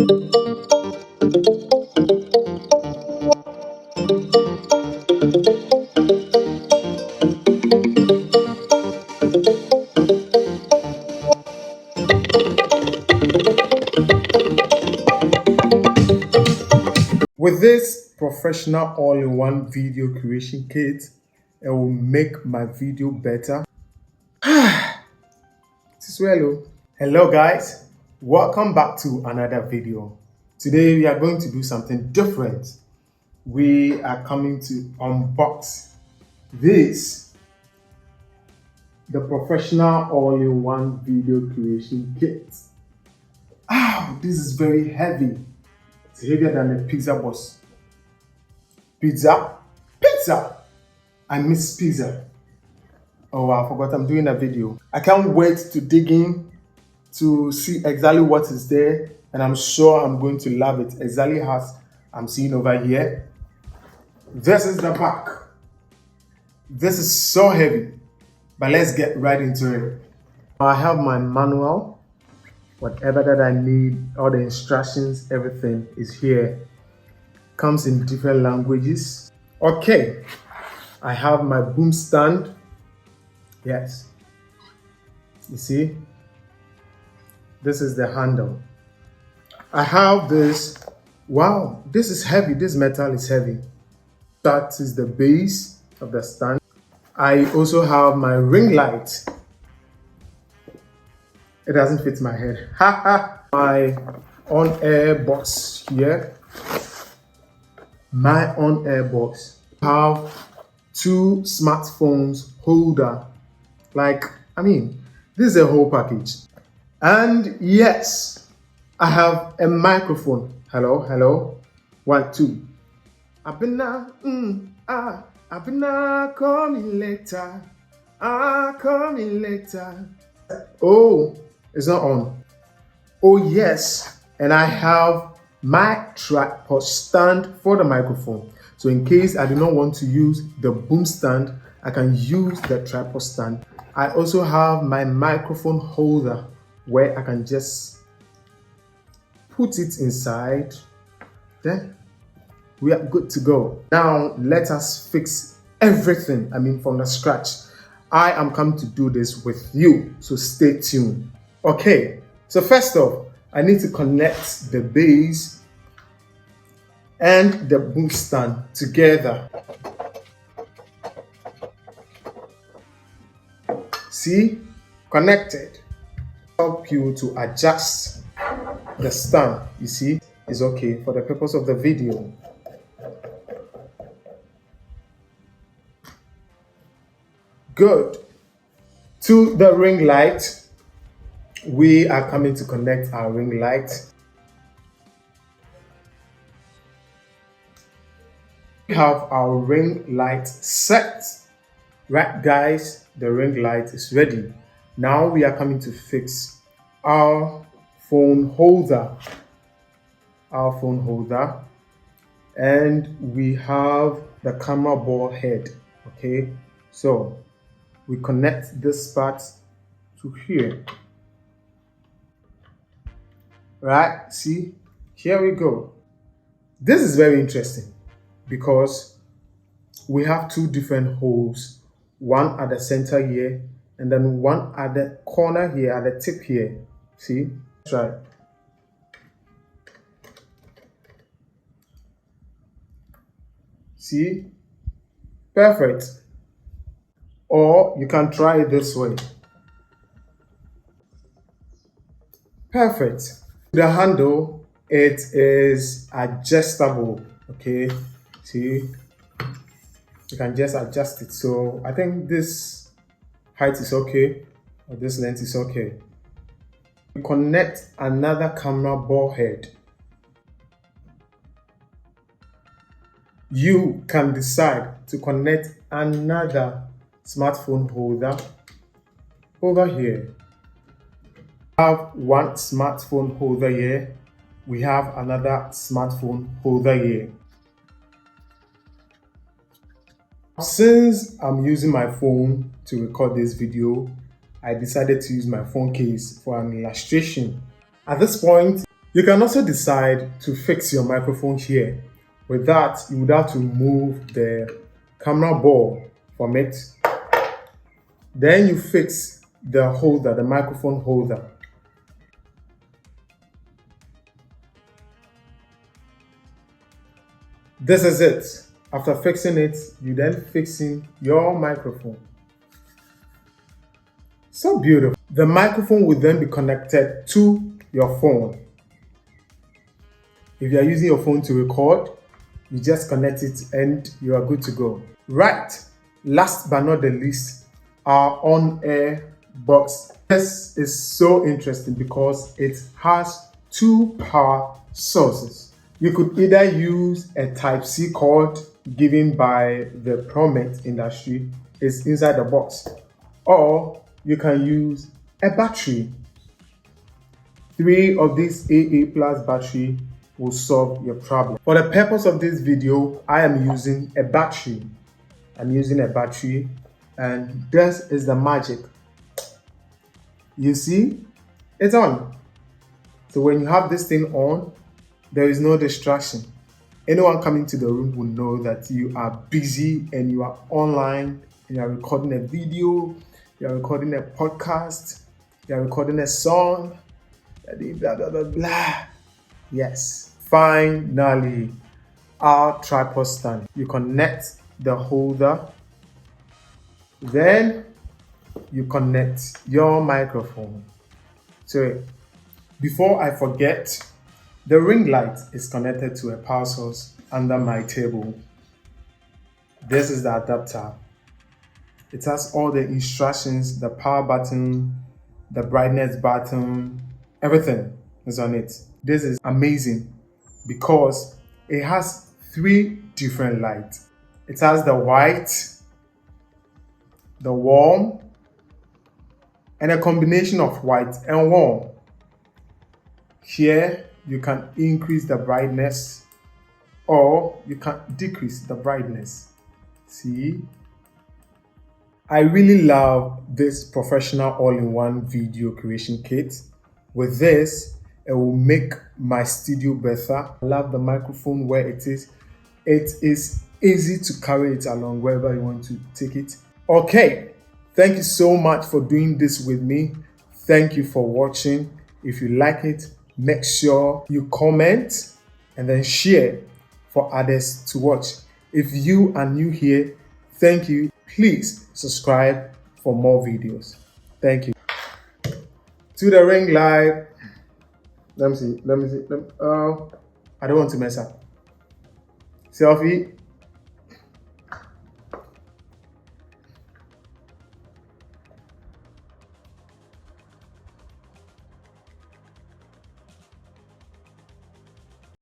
With this professional all-in-one video creation kit, it will make my video better. Hello guys, welcome back to another video. Today we are going to do something different. We are coming to unbox this, the professional all-in-one video creation kit. This is very heavy. It's heavier than the pizza box. Pizza! I miss pizza. Oh, I forgot I'm doing a video. I can't wait to dig in to see exactly what is there, and I'm sure I'm going to love it exactly as I'm seeing over here. This is the back. This is so heavy, but let's get right into it. I have my manual. Whatever that I need, all the instructions, everything is here. Comes in different languages. Okay, I have my boom stand. Yes, you see, this is the handle. I have this. Wow, this is heavy. This metal is heavy. That is the base of the stand. I also have my ring light. It doesn't fit my head. My on-air box here. My on-air box. I have two smartphones holder. This is a whole package. And yes, I have a microphone. Hello. 1, 2. Abina, call me later. Call me later. Oh, it's not on. Oh yes, and I have my tripod stand for the microphone. So in case I do not want to use the boom stand, I can use the tripod stand. I also have my microphone holder where I can just put it inside. Then we are good to go. Now let us fix everything, from the scratch. I am coming to do this with you, so stay tuned. Okay, so first off, I need to connect the base and the boom stand together. See, connected. Help you to adjust the stand. You see, it's okay for the purpose of the video. Good. To the ring light, we are coming to connect our ring light. We have our ring light set. Right guys, the ring light is ready. Now we are coming to fix our phone holder. And we have the camera ball head. Okay, so we connect this part to here. Right, see, here we go. This is very interesting because we have two different holes, one at the center here and then one at the corner here, at the tip here. See, that's right. See, perfect. Or you can try it this way. Perfect. The handle, it is adjustable. Okay, see, you can just adjust it. So I think this height is okay, or this length is okay. We connect another camera ball head. You can decide to connect another smartphone holder over here. We have one smartphone holder here. We have another smartphone holder here. Since I'm using my phone to record this video, I decided to use my phone case for an illustration. At this point, You can also decide to fix your microphone here. With that, you would have to remove the camera ball from it. Then you fix the holder, the microphone holder. This is it. After fixing it, you then fixing your microphone. So beautiful. The microphone will then be connected to your phone. If you are using your phone to record, you just connect it and you are good to go. Right, last but not the least, our on-air box. This is so interesting because it has two power sources. You could either use a Type-C cord given by the PROMATE industry, it's inside the box, or you can use a battery. 3 of these AA plus battery will solve your problem. For the purpose of this video, I am using a battery. I'm using a battery, and this is the magic. You see, it's on. So when you have this thing on, there is no distraction. Anyone coming to the room will know that you are busy and you are online and you are recording a video, you are recording a podcast, you are recording a song, blah, blah, blah, blah. Yes, finally, our tripod stand. You connect the holder, then you connect your microphone. So before I forget, the ring light is connected to a power source under my table. This is the adapter. It has all the instructions, the power button, the brightness button, everything is on it. This is amazing because it has 3 different lights. It has the white, the warm, and a combination of white and warm. Here, you can increase the brightness or you can decrease the brightness. See? I really love this professional all-in-one video creation kit. With this, it will make my studio better. I love the microphone where it is. It is easy to carry it along wherever you want to take it. Okay, thank you so much for doing this with me. Thank you for watching. If you like it, make sure you comment and then share for others to watch. If you are new here, thank you. Please subscribe for more videos. Thank you. To the ring light. Let me see. I don't want to mess up. Selfie.